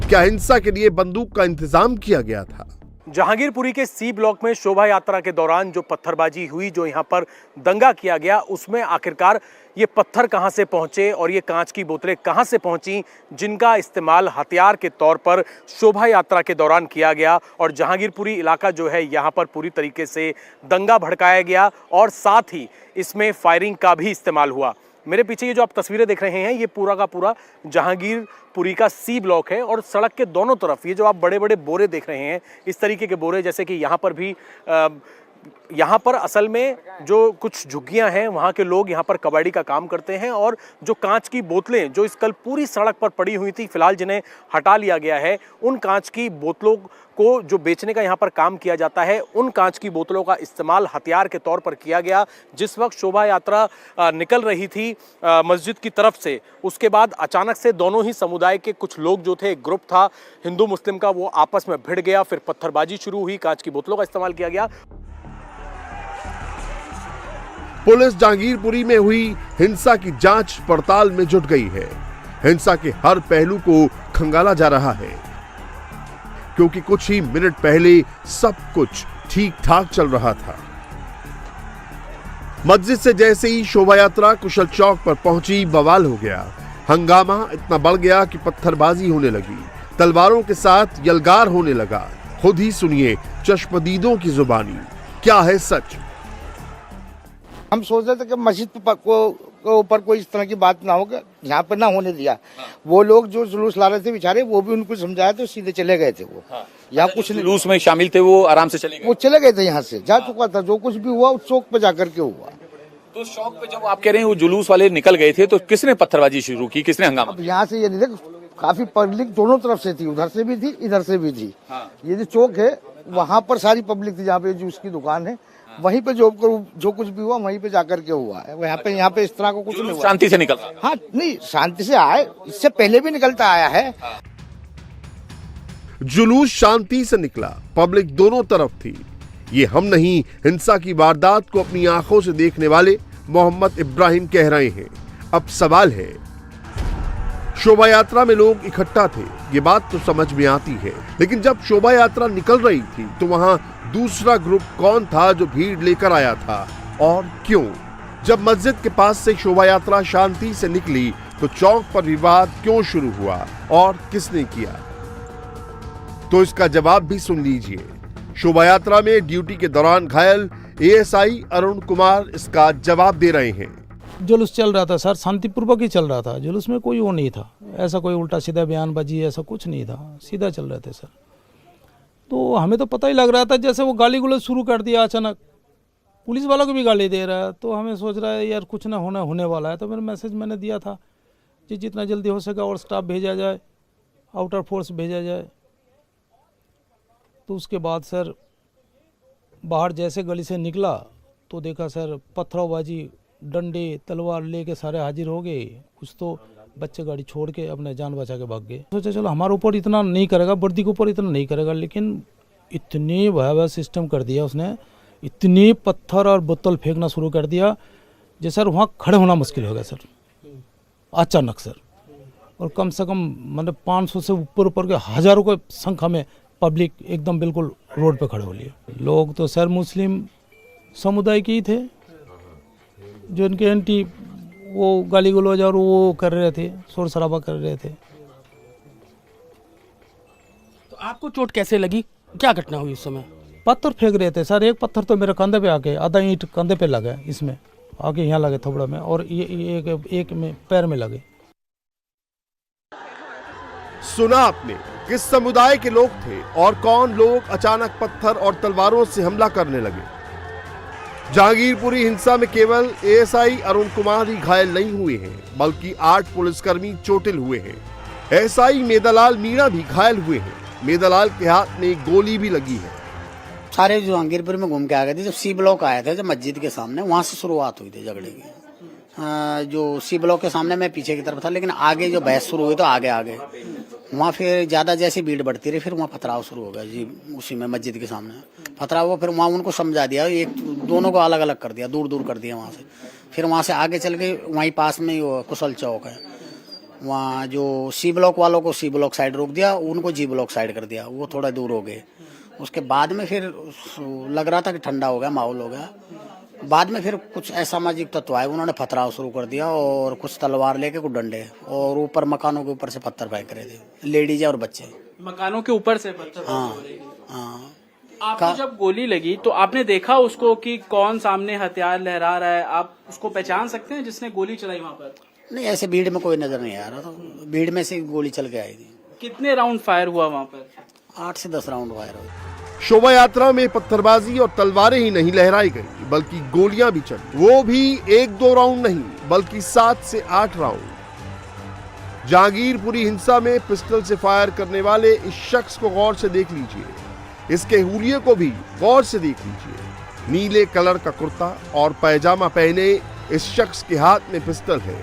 क्या हिंसा के लिए बंदूक का इंतजाम किया गया था? जहांगीरपुरी के सी ब्लॉक में शोभा यात्रा के दौरान जो पत्थरबाजी हुई, जो यहाँ पर दंगा किया गया, उसमें आखिरकार ये पत्थर कहाँ से पहुँचे और ये कांच की बोतलें कहाँ से पहुँची, जिनका इस्तेमाल हथियार के तौर पर शोभा यात्रा के दौरान किया गया। और जहांगीरपुरी इलाका जो है, यहाँ पर पूरी तरीके से दंगा भड़काया गया और साथ ही इसमें फायरिंग का भी इस्तेमाल हुआ। मेरे पीछे ये जो आप तस्वीरें देख रहे हैं, ये पूरा का पूरा जहांगीरपुरी का सी ब्लॉक है और सड़क के दोनों तरफ ये जो आप बड़े बड़े बोरे देख रहे हैं, इस तरीके के बोरे, जैसे कि यहाँ पर भी यहाँ पर असल में जो कुछ झुग्गियां हैं वहाँ के लोग यहाँ पर कबाड़ी का काम करते हैं और जो कांच की बोतलें जो इस कल पूरी सड़क पर पड़ी हुई थी, फिलहाल जिन्हें हटा लिया गया है, उन कांच की बोतलों को जो बेचने का यहाँ पर काम किया जाता है, उन कांच की बोतलों का इस्तेमाल हथियार के तौर पर किया गया। जिस वक्त शोभा यात्रा निकल रही थी मस्जिद की तरफ से, उसके बाद अचानक से दोनों ही समुदाय के कुछ लोग जो थे, एक ग्रुप था हिंदू मुस्लिम का, वो आपस में भिड़ गया, फिर पत्थरबाजी शुरू हुई, कांच की बोतलों का इस्तेमाल किया गया। पुलिस जहांगीरपुरी में हुई हिंसा की जांच पड़ताल में जुट गई है। हिंसा के हर पहलू को खंगाला जा रहा है, क्योंकि कुछ ही मिनट पहले सब कुछ ठीक ठाक चल रहा था। मस्जिद से जैसे ही शोभा यात्रा कुशल चौक पर पहुंची, बवाल हो गया। हंगामा इतना बढ़ गया कि पत्थरबाजी होने लगी, तलवारों के साथ यलगार होने लगा। खुद ही सुनिए चश्मदीदों की जुबानी, क्या है सच। हम सोच रहे थे कि मस्जिद के ऊपर कोई इस तरह की बात ना होगा, यहाँ पे ना होने दिया। वो लोग जो जुलूस ला रहे थे बेचारे, वो भी उनको समझाया तो सीधे चले गए थे। वो यहाँ कुछ नहीं, जुलूस में शामिल थे, वो आराम से चले गए। वो चले गए थे, यहाँ से जा चुका था। जो कुछ भी हुआ उस चौक पे जाकर के हुआ। तो चौक पे जब आप कह रहे हैं वो जुलूस वाले निकल गए थे, तो किसने पत्थरबाजी शुरू की, किसने हंगामा? अब यहाँ से ये नहीं देख, काफी पब्लिक दोनों तरफ से थी, उधर से भी थी, इधर से भी थी। ये जो चौक है वहाँ पर सारी पब्लिक थी, जहाँ पे जूस की दुकान है, वहीं पे जो कुछ भी हुआ वहीं पे जाकर के हुआ है। यहाँ पे इस तरह का कुछ नहीं हुआ। शांति से निकला? हाँ, नहीं, शांति से आए, इससे पहले भी निकलता आया है। जुलूस शांति से निकला, पब्लिक दोनों तरफ थी। ये हम नहीं, हिंसा की वारदात को अपनी आंखों से देखने वाले मोहम्मद इब्राहिम कह रहे हैं। अब सवाल है, शोभा यात्रा में लोग इकट्ठा थे, ये बात तो समझ में आती है, लेकिन जब शोभा यात्रा निकल रही थी तो वहां दूसरा ग्रुप कौन था जो भीड़ लेकर आया था और क्यों? जब मस्जिद के पास से शोभा यात्रा शांति से निकली तो चौक पर विवाद क्यों शुरू हुआ और किसने किया? तो इसका जवाब भी सुन लीजिए। शोभा यात्रा में ड्यूटी के दौरान घायल एएसआई अरुण कुमार इसका जवाब दे रहे हैं। जुलूस चल रहा था सर, शांतिपूर्वक ही चल रहा था। जुलूस में कोई वो नहीं था, ऐसा कोई उल्टा सीधा बयानबाजी ऐसा कुछ नहीं था, सीधा चल रहे थे सर। तो हमें तो पता ही लग रहा था, जैसे वो गाली गुलज शुरू कर दिया अचानक, पुलिस वालों को भी गाली दे रहा है, तो हमें सोच रहा है यार कुछ ना होने वाला है। तो मेरा मैसेज मैंने दिया था कि जितना जल्दी हो सके और स्टाफ भेजा जाए, आउटर फोर्स भेजा जाए। तो उसके बाद सर बाहर जैसे गली से निकला तो देखा सर पत्थरबाजी, डंडे तलवार लेके सारे हाजिर हो गए। कुछ तो बच्चे गाड़ी छोड़ के अपने जान बचा के भाग गए। सोचा चलो हमारे ऊपर इतना नहीं करेगा, वर्दी के ऊपर इतना नहीं करेगा, लेकिन इतनी भयावह सिस्टम कर दिया उसने, इतने पत्थर और बोतल फेंकना शुरू कर दिया जैसे सर वहाँ खड़े होना मुश्किल हो गया सर, अचानक सर। और कम से कम मतलब 500 से ऊपर के हजारों के संख्या में पब्लिक एकदम बिल्कुल रोड पे खड़े हो लिए। लोग तो सर मुस्लिम समुदाय के ही थे, जो इनके एंटी वो गाली गलौज और वो कर रहे थे, शोर शराबा कर रहे थे। तो आपको चोट कैसे लगी, क्या घटना हुई उस समय? पत्थर फेंक रहे थे सर, एक पत्थर तो मेरे कंधे पे आके, आधा ईंट कंधे पे लगा, इसमें आगे यहाँ लगे थोबड़ा में, और ये एक में पैर में लगे। सुना आपने, किस समुदाय के लोग थे और कौन लोग अचानक पत्थर और तलवारों से हमला करने लगे। जहांगीरपुरी हिंसा में केवल एएसआई अरुण कुमार ही घायल नहीं हुए हैं, बल्कि 8 पुलिसकर्मी चोटिल हुए हैं। एएसआई मेदालाल मीणा भी घायल हुए हैं। मेदालाल के हाथ में गोली भी लगी है। सारे जहांगीरपुर में घूम के आ गए थे। जब सी ब्लॉक आए थे, जब मस्जिद के सामने, वहां से शुरुआत हुई थी झगड़े की। जो सी ब्लॉक के सामने मैं पीछे की तरफ था, लेकिन आगे जो बहस शुरू हुई तो आगे वहाँ फिर ज्यादा जैसी भीड़ बढ़ती रही, फिर वहाँ पथराव शुरू हो गया जी, उसी में मस्जिद के सामने पथराव हुआ। फिर वहाँ उनको समझा दिया, एक दोनों को अलग अलग कर दिया, दूर कर दिया वहाँ से। फिर वहाँ से आगे चल के वहीं पास में कुशल चौक है, वहाँ जो सी ब्लॉक वालों को सी ब्लॉक साइड रोक दिया, उनको जी ब्लॉक साइड कर दिया, वो थोड़ा दूर हो गए। उसके बाद में फिर लग रहा था कि ठंडा हो गया, माहौल हो गया। बाद में फिर कुछ असामाजिक तत्व आए, उन्होंने पथराव शुरू कर दिया और कुछ तलवार लेके कुछ डंडे, और ऊपर मकानों के ऊपर से पत्थर फेंक रहे थे, लेडीज और बच्चे मकानों के ऊपर से पत्थर। हाँ। आपको जब गोली लगी तो आपने देखा उसको कि कौन सामने हथियार लहरा रहा है, आप उसको पहचान सकते हैं जिसने गोली चलाई वहाँ पर? नहीं, ऐसे भीड़ में कोई नजर नहीं आ रहा था, भीड़ में से गोली चल के आई थी। कितने राउंड फायर हुआ वहाँ पर? 8 से 10 राउंड फायर हुए। शोभा यात्रा में पत्थरबाजी और तलवारें ही नहीं लहराई गई बल्कि गोलियां भी चली, वो भी 1-2 राउंड नहीं बल्कि 7 से 8 राउंड। जहांगीरपुरी हिंसा में पिस्टल से फायर करने वाले इस शख्स को गौर से देख लीजिए, इसके हुलिये को भी गौर से देख लीजिए। नीले कलर का कुर्ता और पैजामा पहने इस शख्स के हाथ में पिस्टल है।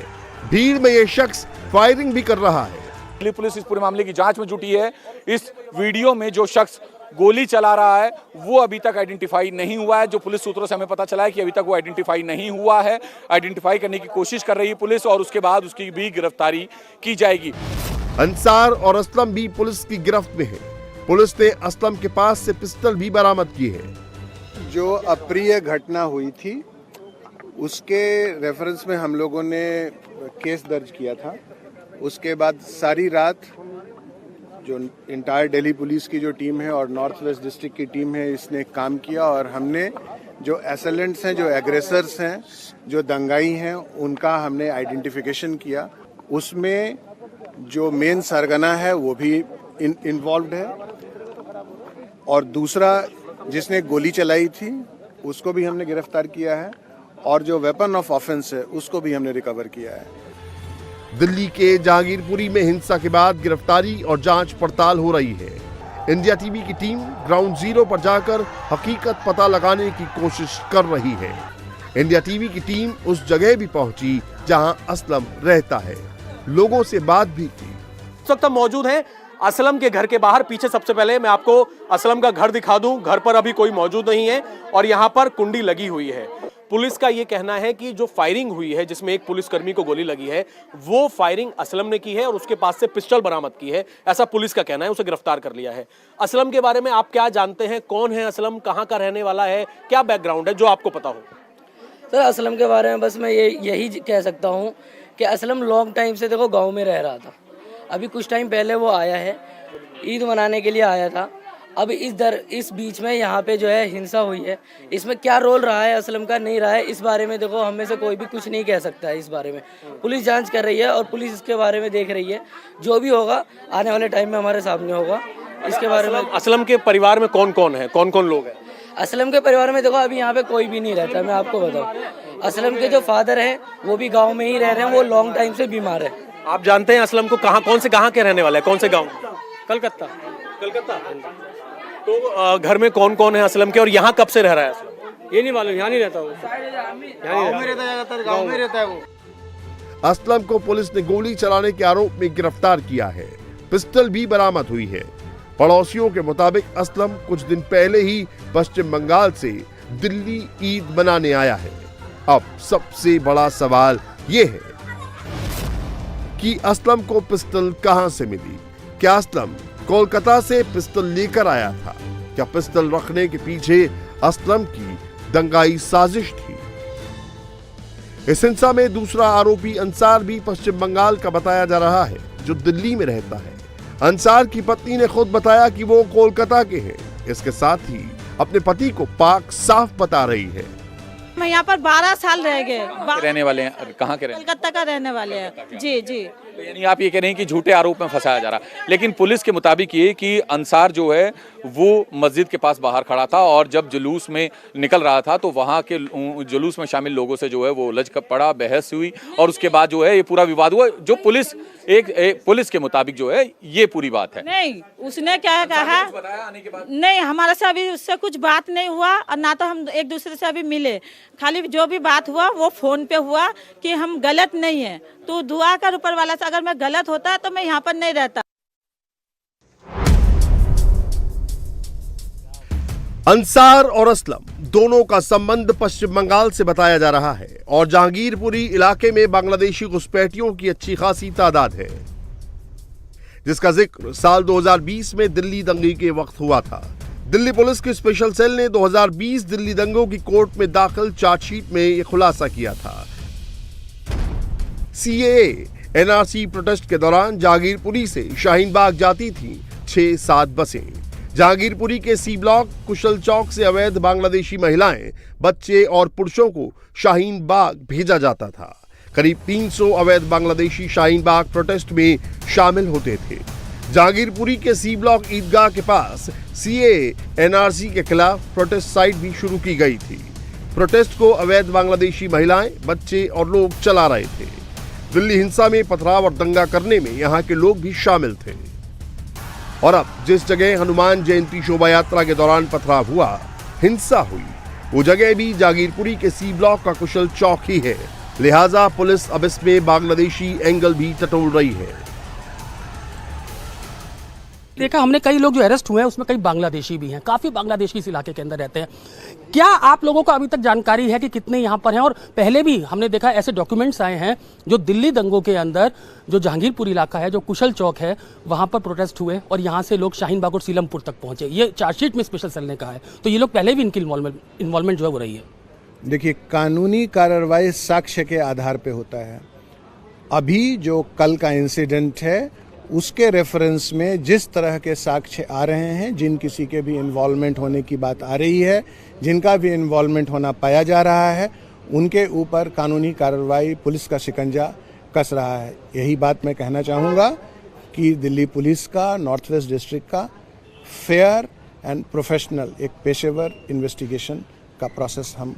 भीड़ में यह शख्स फायरिंग भी कर रहा है। दिल्ली पुलिस इस पूरे मामले की जांच में जुटी है। इस वीडियो में जो शख्स गोली चला रहा है वो अभी तक आइडेंटिफाई नहीं हुआ है। जो पुलिस सूत्रों से हमें पता चला है कि अभी तक वो आइडेंटिफाई नहीं हुआ है। आइडेंटिफाई करने की कोशिश कर रही है पुलिस और उसके बाद उसकी भी गिरफ्तारी की जाएगी। अंसार और असलम भी पुलिस की गिरफ्त में है। पुलिस ने असलम के पास से पिस्टल भी बरामद की है। जो अप्रिय घटना हुई थी उसके रेफरेंस में हम लोगों ने केस दर्ज किया था। उसके बाद सारी रात जो इंटायर दिल्ली पुलिस की जो टीम है और नॉर्थ वेस्ट डिस्ट्रिक्ट की टीम है इसने काम किया और हमने जो एसेलेंट्स हैं, जो एग्रेसर्स हैं, जो दंगाई हैं, उनका हमने आइडेंटिफिकेशन किया। उसमें जो मेन सरगना है वो भी इन्वॉल्व्ड है और दूसरा जिसने गोली चलाई थी उसको भी हमने गिरफ्तार किया है और जो वेपन ऑफ ऑफेंस है उसको भी हमने रिकवर किया है। दिल्ली के जहांगीरपुरी में हिंसा के बाद गिरफ्तारी और जांच पड़ताल हो रही है। इंडिया टीवी की टीम ग्राउंड जीरो पर जाकर हकीकत पता लगाने की कोशिश कर रही है। इंडिया टीवी की टीम उस जगह भी पहुंची जहां असलम रहता है, लोगों से बात भी की। इस वक्त हम मौजूद हैं असलम के घर के बाहर। पीछे सबसे पहले मैं आपको असलम का घर दिखा दूं। घर पर अभी कोई मौजूद नहीं है और यहाँ पर कुंडी लगी हुई है। पुलिस का ये कहना है कि जो फायरिंग हुई है जिसमें एक पुलिसकर्मी को गोली लगी है वो फायरिंग असलम ने की है और उसके पास से पिस्टल बरामद की है, ऐसा पुलिस का कहना है। उसे गिरफ्तार कर लिया है। असलम के बारे में आप क्या जानते हैं? कौन है असलम, कहाँ का रहने वाला है, क्या बैकग्राउंड है जो आपको पता हो? सर असलम के बारे में बस मैं यही कह सकता हूँ कि असलम लॉन्ग टाइम से देखो गाँव में रह रहा था। अभी कुछ टाइम पहले वो आया है, ईद मनाने के लिए आया था। अब इस बीच में यहाँ पे जो है हिंसा हुई है। इसमें क्या रोल रहा है असलम का, नहीं रहा है, इस बारे में देखो हम में से कोई भी कुछ नहीं कह सकता है। इस बारे में पुलिस जांच कर रही है और पुलिस इसके बारे में देख रही है। जो भी होगा आने वाले टाइम में हमारे सामने होगा। इसके बारे में असलम के परिवार में कौन कौन है, कौन कौन लोग हैं? असलम के परिवार में देखो अभी यहाँ पे कोई भी नहीं रहता। मैं आपको बताऊँ, असलम के जो फादर हैं वो भी गाँव में ही रह रहे हैं। वो लॉन्ग टाइम से बीमार है। आप जानते हैं असलम को कहाँ के रहने वाले हैं, कौन से गाँव? कलकत्ता। तो घर में कौन कौन है असलम के और यहाँ कब से रह रहा है असलम? ये नहीं मालूम, यहाँ नहीं रहता वो। गाँव में रहता है वो। असलम को पुलिस ने गोली चलाने के आरोप में गिरफ्तार किया है। पिस्टल भी बरामद हुई है। पड़ोसियों के मुताबिक असलम कुछ दिन पहले ही पश्चिम बंगाल से दिल्ली ईद मनाने आया है। अब सबसे बड़ा सवाल ये है कि असलम को पिस्टल कहां से मिली? क्या असलम कोलकाता से पिस्टल लेकर आया था? क्या पिस्टल रखने के पीछे असलम की दंगाई साजिश थी? इस हिंसा में दूसरा आरोपी अंसार भी पश्चिम बंगाल का बताया जा रहा है, जो दिल्ली में रहता है। अंसार की पत्नी ने खुद बताया कि वो कोलकाता के हैं। इसके साथ ही अपने पति को पाक साफ बता रही है। मैं यहाँ पर 12 साल रह गए। रहने वाले हैं? कहाँ के रहने? कलकत्ता का रहने वाले हैं। जी जी। तो यानी आप ये कह रहे हैं कि झूठे आरोप में फंसाया जा रहा है। लेकिन पुलिस के मुताबिक ये कि अंसार जो है वो मस्जिद के पास बाहर खड़ा था और जब जुलूस में निकल रहा था तो वहाँ के जुलूस में शामिल लोगों से जो है वो उलझ पड़ा, बहस हुई और उसके बाद जो है ये पूरा विवाद हुआ। जो पुलिस पुलिस के मुताबिक जो है ये पूरी बात है। नहीं, उसने क्या कहा नहीं, हमारे से अभी उससे कुछ बात नहीं हुआ और ना तो हम एक दूसरे से अभी मिले। खाली जो भी बात हुआ वो फोन पे हुआ कि हम गलत नहीं है, तो दुआ कर ऊपर वाला से, अगर मैं गलत होता तो मैं यहाँ पर नहीं रहता। अंसार और असलम दोनों का संबंध पश्चिम बंगाल से बताया जा रहा है और जहांगीरपुरी इलाके में बांग्लादेशी घुसपैठियों की अच्छी खासी तादाद है, जिसका जिक्र साल 2020 में दिल्ली दंगे के वक्त हुआ था। दिल्ली पुलिस की स्पेशल सेल ने 2020 दिल्ली दंगों की कोर्ट में दाखिल चार्जशीट में यह खुलासा किया था। सीएए एनआरसी प्रोटेस्ट के दौरान जहांगीरपुरी से शाहीन बाग जाती थी 6-7 बसें। जहांगीरपुरी के सी ब्लॉक कुशल चौक से अवैध बांग्लादेशी महिलाएं, बच्चे और पुरुषों को शाहीन बाग भेजा जाता था। करीब 300 अवैध बांग्लादेशी शाहीन बाग प्रोटेस्ट में शामिल होते थे। जहांगीरपुरी के सी ब्लॉक ईदगाह के पास सीए एनआरसी के खिलाफ प्रोटेस्ट साइट भी शुरू की गई थी। प्रोटेस्ट को अवैध बांग्लादेशी महिलाएं, बच्चे और लोग चला रहे थे। दिल्ली हिंसा में पथराव और दंगा करने में यहां के लोग भी शामिल थे। और अब जिस जगह हनुमान जयंती शोभा यात्रा के दौरान पथराव हुआ, हिंसा हुई, वो जगह भी जहांगीरपुरी के सी ब्लॉक का कुशल चौक ही है। लिहाजा पुलिस अब इसमें बांग्लादेशी एंगल भी टटोल रही है। देखा हमने कई लोग जो अरेस्ट हुए हैं उसमें कई बांग्लादेशी भी हैं, काफी बांग्लादेशी इस इलाके के अंदर रहते हैं। क्या आप लोगों को अभी तक जानकारी है कि कितने यहाँ पर हैं? और पहले भी हमने देखा ऐसे डॉक्यूमेंट्स आए हैं जो दिल्ली दंगों के अंदर जो जहांगीरपुर इलाका है, जो कुशल चौक है, वहां पर प्रोटेस्ट हुए और यहाँ से लोग शाहीन बाग और सीलमपुर तक पहुंचे। ये चार्जशीट में स्पेशल सेल ने कहा है। तो ये लोग पहले भी इनकी इन्वॉल्वमेंट जो है वो रही है। देखिए, कानूनी कार्रवाई साक्ष्य के आधार पे होता है। अभी जो कल का इंसिडेंट है उसके रेफरेंस में जिस तरह के साक्ष्य आ रहे हैं, जिन किसी के भी इन्वॉल्वमेंट होने की बात आ रही है, जिनका भी इन्वॉल्वमेंट होना पाया जा रहा है, उनके ऊपर कानूनी कार्रवाई पुलिस का शिकंजा कस रहा है। यही बात मैं कहना चाहूँगा कि दिल्ली पुलिस का, नॉर्थ वेस्ट डिस्ट्रिक्ट का फेयर एंड प्रोफेशनल एक पेशेवर इन्वेस्टिगेशन का प्रोसेस हम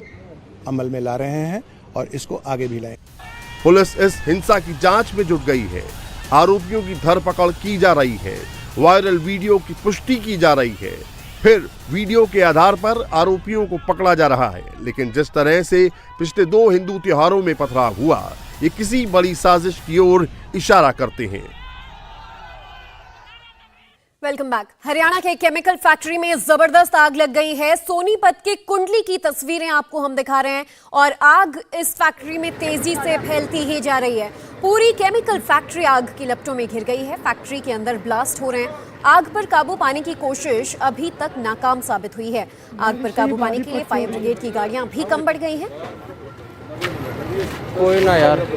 अमल में ला रहे हैं और इसको आगे भी लाएंगे। पुलिस इस हिंसा की जांच में जुट गई है। आरोपियों की धरपकड़ की जा रही है। वायरल वीडियो की पुष्टि की जा रही है। फिर वीडियो के आधार पर आरोपियों को पकड़ा जा रहा है। लेकिन जिस तरह से पिछले 2 हिंदू त्योहारों में पथराव हुआ, ये किसी बड़ी साजिश की ओर इशारा करते हैं। Welcome back. हरियाणा के केमिकल फैक्ट्री में जबरदस्त आग लग गई है। सोनीपत के कुंडली की तस्वीरें आपको हम दिखा रहे हैं और आग इस फैक्ट्री में तेजी से फैलती ही जा रही है। पूरी केमिकल फैक्ट्री आग की लपटों में घिर गई है। फैक्ट्री के अंदर ब्लास्ट हो रहे हैं। आग पर काबू पाने की कोशिश अभी तक नाकाम साबित हुई है। आग पर काबू पाने के लिए फायर ब्रिगेड की गाड़ियां भी कम बढ़ गई हैं। कोई ना यार।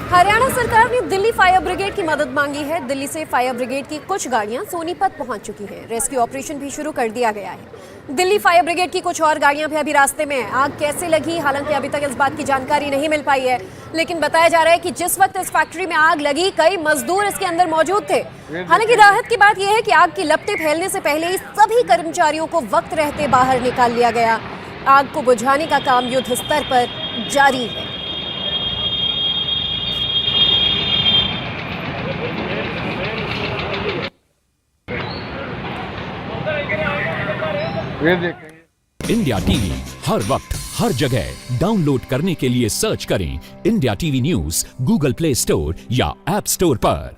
हरियाणा सरकार ने दिल्ली फायर ब्रिगेड की मदद मांगी है। दिल्ली से फायर ब्रिगेड की कुछ गाड़ियां सोनीपत पहुंच चुकी हैं। रेस्क्यू ऑपरेशन भी शुरू कर दिया गया है। दिल्ली फायर ब्रिगेड की कुछ और गाड़ियां भी अभी रास्ते में हैं। आग कैसे लगी, हालांकि अभी तक इस बात की जानकारी नहीं मिल पाई है, लेकिन बताया जा रहा है कि जिस वक्त इस फैक्ट्री में आग लगी, कई मजदूर इसके अंदर मौजूद थे। हालांकि राहत की बात यह है कि आग की लपटें फैलने से पहले ही सभी कर्मचारियों को वक्त रहते बाहर निकाल लिया गया। आग को बुझाने का काम युद्ध स्तर पर जारी है। इंडिया टीवी हर वक्त हर जगह डाउनलोड करने के लिए सर्च करें India TV news Google play store या ऐप स्टोर पर।